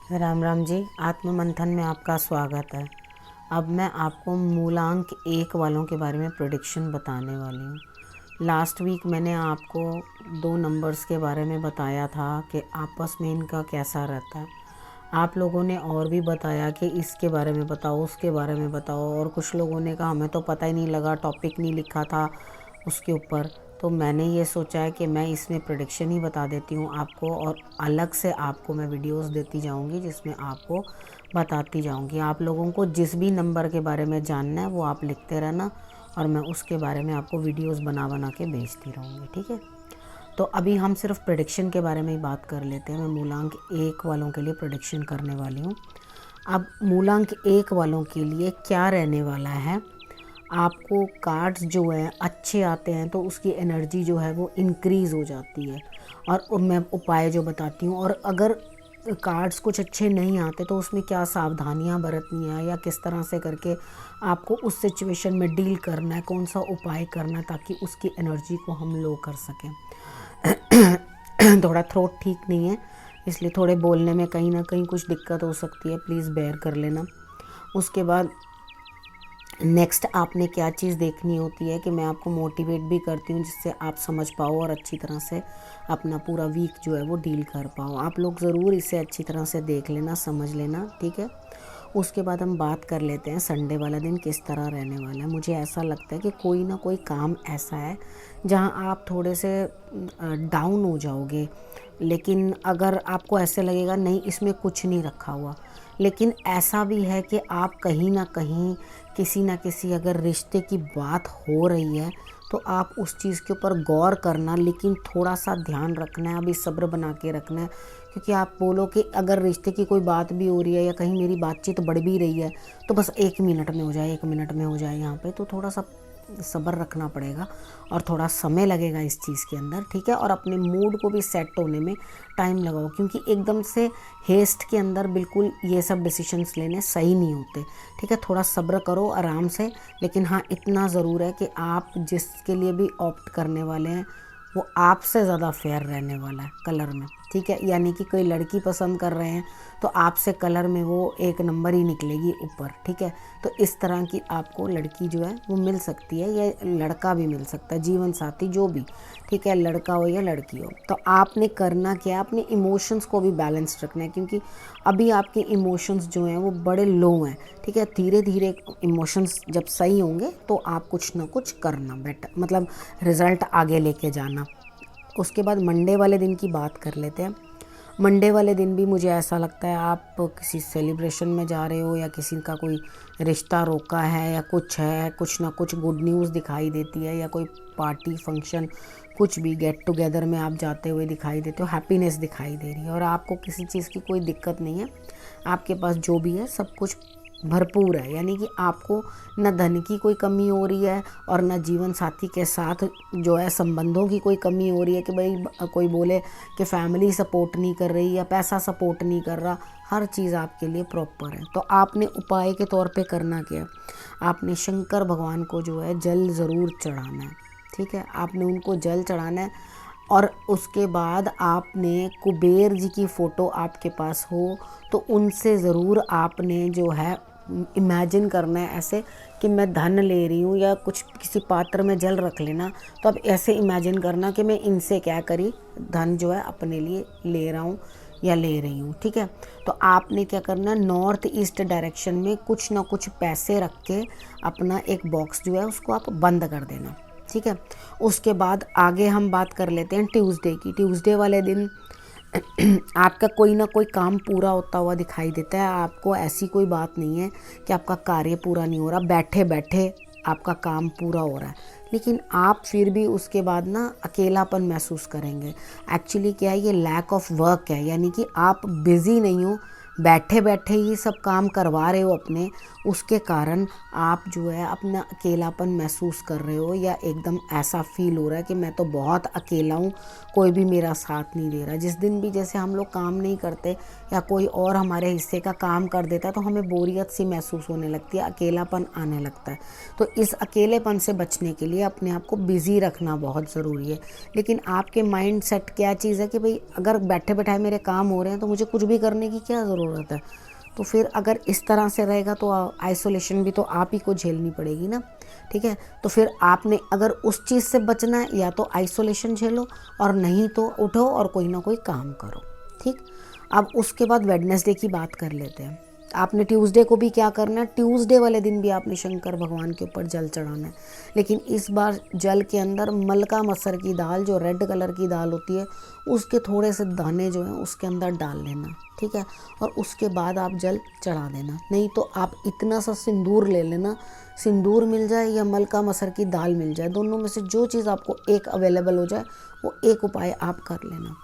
राम राम जी। आत्म मंथन में आपका स्वागत है। अब मैं आपको मूलांक 1 वालों के बारे में प्रेडिक्शन बताने वाली हूँ। लास्ट वीक मैंने आपको 2 नंबर्स के बारे में बताया था कि आपस में इनका कैसा रहता है। आप लोगों ने और भी बताया कि इसके बारे में बताओ, उसके बारे में बताओ, और कुछ लोगों ने कहा हमें तो पता ही नहीं लगा, टॉपिक नहीं लिखा था उसके ऊपर। तो मैंने ये सोचा है कि मैं इसमें प्रेडिक्शन ही बता देती हूँ आपको, और अलग से आपको मैं वीडियोस देती जाऊँगी जिसमें आपको बताती जाऊँगी। आप लोगों को जिस भी नंबर के बारे में जानना है वो आप लिखते रहना, और मैं उसके बारे में आपको वीडियोस बना बना के भेजती रहूँगी, ठीक है। तो अभी हम सिर्फ प्रेडिक्शन के बारे में ही बात कर लेते हैं। मैं मूलांक 1 वालों के लिए प्रेडिक्शन करने वाली हूँ। अब मूलांक 1 वालों के लिए क्या रहने वाला है, आपको कार्ड्स जो हैं अच्छे आते हैं तो उसकी एनर्जी जो है वो इंक्रीज़ हो जाती है, और मैं उपाय जो बताती हूँ। और अगर कार्ड्स कुछ अच्छे नहीं आते तो उसमें क्या सावधानियाँ बरतनी है या किस तरह से करके आपको उस सिचुएशन में डील करना है, कौन सा उपाय करना है ताकि उसकी एनर्जी को हम लो कर सकें। थोड़ा थ्रोट ठीक नहीं है, इसलिए थोड़े बोलने में कहीं ना कहीं कुछ दिक्कत हो सकती है, प्लीज़ बेयर कर लेना। उसके बाद नेक्स्ट आपने क्या चीज़ देखनी होती है कि मैं आपको मोटिवेट भी करती हूँ जिससे आप समझ पाओ और अच्छी तरह से अपना पूरा वीक जो है वो डील कर पाओ। आप लोग ज़रूर इसे अच्छी तरह से देख लेना, समझ लेना, ठीक है। उसके बाद हम बात कर लेते हैं संडे वाला दिन किस तरह रहने वाला है। मुझे ऐसा लगता है कि कोई ना कोई काम ऐसा है जहां आप थोड़े से डाउन हो जाओगे, लेकिन अगर आपको ऐसे लगेगा नहीं इसमें कुछ नहीं रखा हुआ, लेकिन ऐसा भी है कि आप कहीं ना कहीं किसी ना किसी अगर रिश्ते की बात हो रही है तो आप उस चीज़ के ऊपर गौर करना, लेकिन थोड़ा सा ध्यान रखना है, अभी सब्र बना के रखना है। क्योंकि आप बोलो कि अगर रिश्ते की कोई बात भी हो रही है या कहीं मेरी बातचीत बढ़ भी रही है तो बस 1 मिनट में हो जाए, 1 मिनट में हो जाए, यहाँ पे तो थोड़ा सा सब्र रखना पड़ेगा और थोड़ा समय लगेगा इस चीज़ के अंदर, ठीक है। और अपने मूड को भी सेट होने में टाइम लगाओ, क्योंकि एकदम से हेस्ट के अंदर बिल्कुल ये सब डिसीजंस लेने सही नहीं होते, ठीक है। थोड़ा सब्र करो आराम से, लेकिन हाँ इतना ज़रूर है कि आप जिसके लिए भी ऑप्ट करने वाले हैं वो आपसे ज़्यादा फेयर रहने वाला है कलर में, ठीक है। यानी कि कोई लड़की पसंद कर रहे हैं तो आपसे कलर में वो 1 नंबर ही निकलेगी ऊपर, ठीक है। तो इस तरह की आपको लड़की जो है वो मिल सकती है, या लड़का भी मिल सकता है, जीवन साथी जो भी, ठीक है, लड़का हो या लड़की हो। तो आपने करना क्या है, अपने इमोशंस को भी बैलेंस रखना है, क्योंकि अभी आपके इमोशंस जो हैं वो बड़े लो हैं, ठीक है। धीरे धीरे इमोशंस जब सही होंगे तो आप कुछ ना कुछ करना बेटर, मतलब रिज़ल्ट आगे लेके जाना। उसके बाद मंडे वाले दिन की बात कर लेते हैं। मंडे वाले दिन भी मुझे ऐसा लगता है आप किसी सेलिब्रेशन में जा रहे हो, या किसी का कोई रिश्ता रोका है, या कुछ है, कुछ ना कुछ गुड न्यूज़ दिखाई देती है, या कोई पार्टी फंक्शन कुछ भी गेट टुगेदर में आप जाते हुए दिखाई देते हो, हैप्पीनेस दिखाई दे रही है और आपको किसी चीज़ की कोई दिक्कत नहीं है, आपके पास जो भी है सब कुछ भरपूर है। यानी कि आपको न धन की कोई कमी हो रही है और न जीवन साथी के साथ जो है संबंधों की कोई कमी हो रही है कि भाई कोई बोले कि फैमिली सपोर्ट नहीं कर रही या पैसा सपोर्ट नहीं कर रहा, हर चीज़ आपके लिए प्रॉपर है। तो आपने उपाय के तौर पे करना क्या है, आपने शंकर भगवान को जो है जल ज़रूर चढ़ाना है, ठीक है। आपने उनको जल चढ़ाना है, और उसके बाद आपने कुबेर जी की फ़ोटो आपके पास हो तो उनसे ज़रूर आपने जो है इमेजिन करना है ऐसे कि मैं धन ले रही हूँ, या कुछ किसी पात्र में जल रख लेना। तो अब ऐसे इमेजिन करना कि मैं इनसे क्या करी, धन जो है अपने लिए ले रहा हूँ या ले रही हूँ, ठीक है। तो आपने क्या करना है, नॉर्थ ईस्ट डायरेक्शन में कुछ ना कुछ पैसे रख के अपना एक बॉक्स जो है उसको आप बंद कर देना, ठीक है। उसके बाद आगे हम बात कर लेते हैं ट्यूसडे की। ट्यूसडे वाले दिन आपका कोई ना कोई काम पूरा होता हुआ दिखाई देता है। आपको ऐसी कोई बात नहीं है कि आपका कार्य पूरा नहीं हो रहा, बैठे बैठे आपका काम पूरा हो रहा है, लेकिन आप फिर भी उसके बाद ना अकेलापन महसूस करेंगे। एक्चुअली क्या है, ये लैक ऑफ वर्क है, यानी कि आप बिज़ी नहीं हो, बैठे बैठे ही सब काम करवा रहे हो अपने, उसके कारण आप जो है अपना अकेलापन महसूस कर रहे हो, या एकदम ऐसा फील हो रहा है कि मैं तो बहुत अकेला हूँ, कोई भी मेरा साथ नहीं दे रहा। जिस दिन भी जैसे हम लोग काम नहीं करते या कोई और हमारे हिस्से का काम कर देता है तो हमें बोरियत सी महसूस होने लगती है, अकेलापन आने लगता है। तो इस अकेलेपन से बचने के लिए अपने आप को बिज़ी रखना बहुत ज़रूरी है। लेकिन आपके माइंड सेट क्या चीज़ है कि भाई अगर बैठे बैठाए मेरे काम हो रहे हैं तो मुझे कुछ भी करने की क्या ज़रूरत ज़रूरत है। तो फिर अगर इस तरह से रहेगा तो आइसोलेशन भी तो आप ही को झेलनी पड़ेगी ना, ठीक है। तो फिर आपने अगर उस चीज़ से बचना है, या तो आइसोलेशन झेलो, और नहीं तो उठो और कोई ना कोई काम करो, ठीक। अब उसके बाद वेडनेसडे की बात कर लेते हैं। आपने ट्यूसडे को भी क्या करना है, ट्यूसडे वाले दिन भी आपने शंकर भगवान के ऊपर जल चढ़ाना है, लेकिन इस बार जल के अंदर मलका मसर की दाल, जो रेड कलर की दाल होती है, उसके थोड़े से दाने जो हैं उसके अंदर डाल लेना, ठीक है। और उसके बाद आप जल चढ़ा देना। नहीं तो आप इतना सा सिंदूर ले लेना, सिंदूर मिल जाए या मलका मसर की दाल मिल जाए, दोनों में से जो चीज़ आपको एक अवेलेबल हो जाए वो एक उपाय आप कर लेना।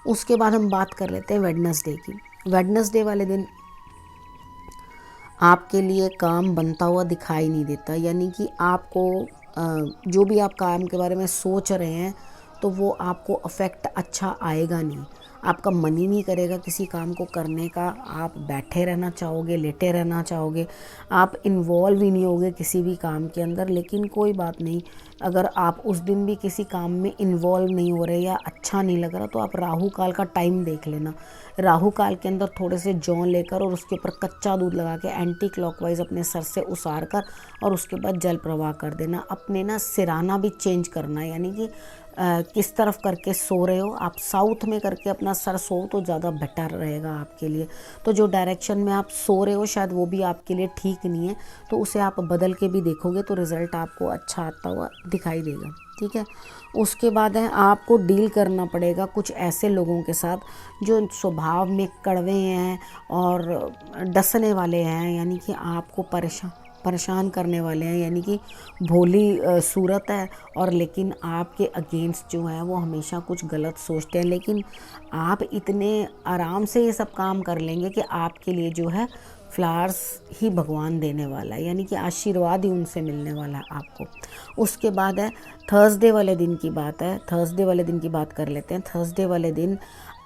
उसके बाद हम बात कर लेते हैं वेडनेसडे की। वेडनेसडे वाले दिन आपके लिए काम बनता हुआ दिखाई नहीं देता, यानी कि आपको जो भी आप काम के बारे में सोच रहे हैं तो वो आपको अफेक्ट अच्छा आएगा नहीं। आपका मन ही नहीं करेगा किसी काम को करने का, आप बैठे रहना चाहोगे, लेटे रहना चाहोगे, आप इन्वॉल्व ही नहीं होगे किसी भी काम के अंदर। लेकिन कोई बात नहीं, अगर आप उस दिन भी किसी काम में इन्वॉल्व नहीं हो रहे या अच्छा नहीं लग रहा, तो आप राहु काल का टाइम देख लेना। राहु काल के अंदर थोड़े से जौ लेकर और उसके ऊपर कच्चा दूध लगा के एंटी क्लॉकवाइज अपने सर से उसार कर और उसके बाद जल प्रवाह कर देना। अपने ना सिराना भी चेंज करना है, यानी कि किस तरफ करके सो रहे हो, आप साउथ में करके अपना सर सो तो ज़्यादा बेटर रहेगा आपके लिए। तो जो डायरेक्शन में आप सो रहे हो शायद वो भी आपके लिए ठीक नहीं है, तो उसे आप बदल के भी देखोगे तो रिज़ल्ट आपको अच्छा आता हुआ दिखाई देगा, ठीक है। उसके बाद है आपको डील करना पड़ेगा कुछ ऐसे लोगों के साथ जो स्वभाव में कड़वे हैं और डसने वाले हैं, यानी कि आपको परेशान करने वाले हैं, यानी कि भोली सूरत है और लेकिन आपके अगेंस्ट जो है वो हमेशा कुछ गलत सोचते हैं। लेकिन आप इतने आराम से ये सब काम कर लेंगे कि आपके लिए जो है फ्लावर्स ही भगवान देने वाला है, यानी कि आशीर्वाद ही उनसे मिलने वाला है आपको। उसके बाद है थर्सडे वाले दिन की बात है। थर्सडे वाले दिन की बात कर लेते हैं। थर्सडे वाले दिन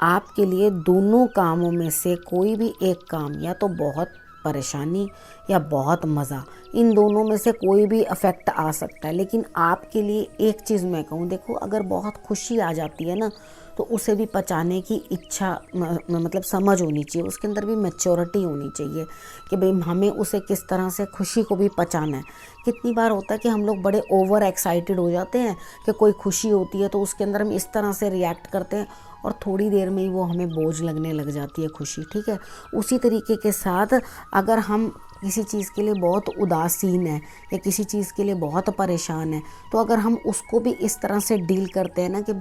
आपके लिए दोनों कामों में से कोई भी एक काम, या तो बहुत परेशानी या बहुत मज़ा, इन दोनों में से कोई भी अफेक्ट आ सकता है। लेकिन आपके लिए एक चीज़ मैं कहूँ, देखो अगर बहुत खुशी आ जाती है ना तो उसे भी पचाने की इच्छा मतलब समझ होनी चाहिए, उसके अंदर भी मैच्योरिटी होनी चाहिए कि भाई हमें उसे किस तरह से खुशी को भी पचाना है। कितनी बार होता है कि हम लोग बड़े ओवर एक्साइटेड हो जाते हैं कि कोई खुशी होती है तो उसके अंदर हम इस तरह से रिएक्ट करते हैं और थोड़ी देर में ही वो हमें बोझ लगने लग जाती है खुशी, ठीक है। उसी तरीके के साथ अगर हम किसी चीज़ के लिए बहुत उदासीन है या किसी चीज़ के लिए बहुत परेशान है, तो अगर हम उसको भी इस तरह से डील करते हैं ना कि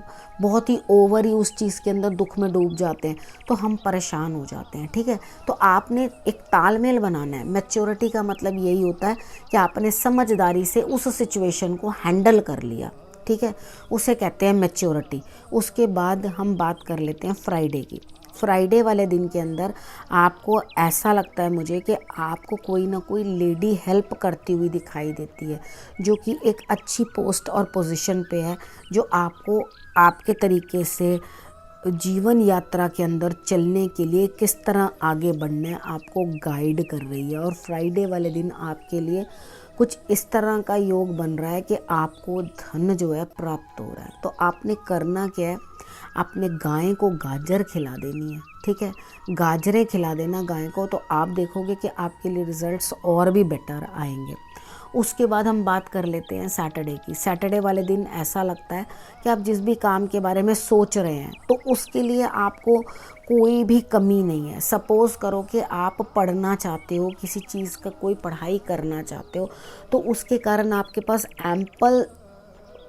बहुत ही ओवर ही उस चीज़ के अंदर दुख में डूब जाते हैं, तो हम परेशान हो जाते हैं, ठीक है। तो आपने एक तालमेल बनाना है। मैच्योरिटी का मतलब यही होता है कि आपने समझदारी से उस सिचुएशन को हैंडल कर लिया, ठीक है, उसे कहते हैं मैच्योरिटी। उसके बाद हम बात कर लेते हैं फ्राइडे की। फ्राइडे वाले दिन के अंदर आपको ऐसा लगता है मुझे कि आपको कोई ना कोई लेडी हेल्प करती हुई दिखाई देती है, जो कि एक अच्छी पोस्ट और पोजीशन पे है, जो आपको आपके तरीके से जीवन यात्रा के अंदर चलने के लिए किस तरह आगे बढ़ना है आपको गाइड कर रही है। और फ्राइडे वाले दिन आपके लिए कुछ इस तरह का योग बन रहा है कि आपको धन जो है प्राप्त हो रहा है। तो आपने करना क्या है, आपने गाय को गाजर खिला देनी है, ठीक है, गाजरें खिला देना गाय को, तो आप देखोगे कि आपके लिए रिजल्ट्स और भी बेटर आएंगे। उसके बाद हम बात कर लेते हैं सैटरडे की। सैटरडे वाले दिन ऐसा लगता है कि आप जिस भी काम के बारे में सोच रहे हैं तो उसके लिए आपको कोई भी कमी नहीं है। सपोज़ करो कि आप पढ़ना चाहते हो, किसी चीज़ का कोई पढ़ाई करना चाहते हो, तो उसके कारण आपके पास एम्पल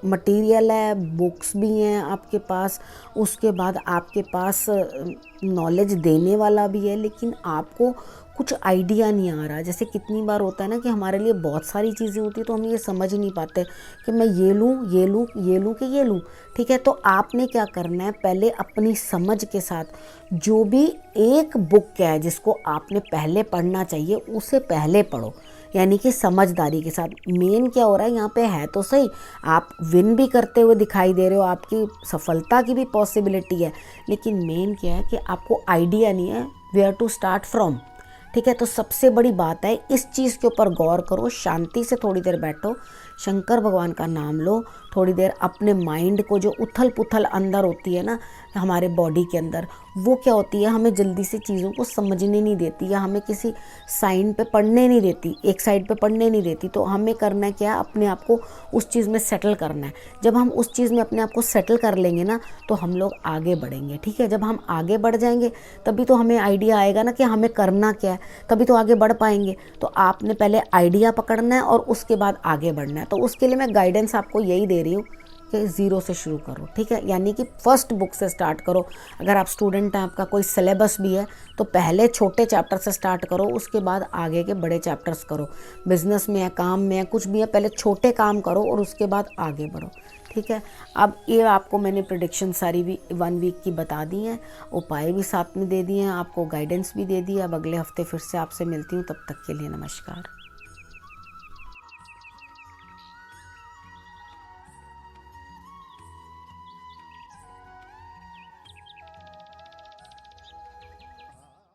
मटेरियल है, बुक्स भी हैं आपके पास, उसके बाद आपके पास नॉलेज देने वाला भी है, लेकिन आपको कुछ आइडिया नहीं आ रहा। जैसे कितनी बार होता है ना कि हमारे लिए बहुत सारी चीज़ें होती है तो हम ये समझ ही नहीं पाते कि मैं ये लूँ ये लूँ ये लूँ कि ये लूँ, ठीक है। तो आपने क्या करना है, पहले अपनी समझ के साथ जो भी एक बुक है जिसको आपने पहले पढ़ना चाहिए उसे पहले पढ़ो, यानी कि समझदारी के साथ। मेन क्या हो रहा है यहाँ पे है तो सही, आप विन भी करते हुए दिखाई दे रहे हो, आपकी सफलता की भी पॉसिबिलिटी है, लेकिन मेन क्या है कि आपको आइडिया नहीं है वेयर टू स्टार्ट फ्रॉम, ठीक है। तो सबसे बड़ी बात है इस चीज़ के ऊपर गौर करो, शांति से थोड़ी देर बैठो, शंकर भगवान का नाम लो, थोड़ी देर अपने माइंड को जो उथल पुथल अंदर होती है ना हमारे बॉडी के अंदर, वो क्या होती है, हमें जल्दी से चीज़ों को समझने नहीं देती या हमें किसी साइन पे पढ़ने नहीं देती, एक साइड पे पढ़ने नहीं देती। तो हमें करना है क्या, अपने आप को उस चीज़ में सेटल करना है। जब हम उस चीज़ में अपने आप को सेटल कर लेंगे ना तो हम लोग आगे बढ़ेंगे, ठीक है। जब हम आगे बढ़ जाएंगे तभी तो हमें आइडिया आएगा ना कि हमें करना क्या है, तभी तो आगे बढ़ पाएंगे। तो आपने पहले आइडिया पकड़ना है और उसके बाद आगे बढ़ना है। तो उसके लिए मैं गाइडेंस आपको यही दे रही हूँ कि ज़ीरो से शुरू करो, ठीक है। यानी कि फर्स्ट बुक से स्टार्ट करो। अगर आप स्टूडेंट हैं, आपका कोई सिलेबस भी है, तो पहले छोटे चैप्टर से स्टार्ट करो, उसके बाद आगे के बड़े चैप्टर्स करो। बिजनेस में है, काम में है, कुछ भी है, पहले छोटे काम करो और उसके बाद आगे बढ़ो, ठीक है। अब ये आपको मैंने प्रेडिक्शन सारी भी 1 वीक की बता दी हैं, उपाय भी साथ में दे दिए हैं, आपको गाइडेंस भी दे दी है। अब अगले हफ्ते फिर से आपसे मिलती हूँ, तब तक के लिए नमस्कार।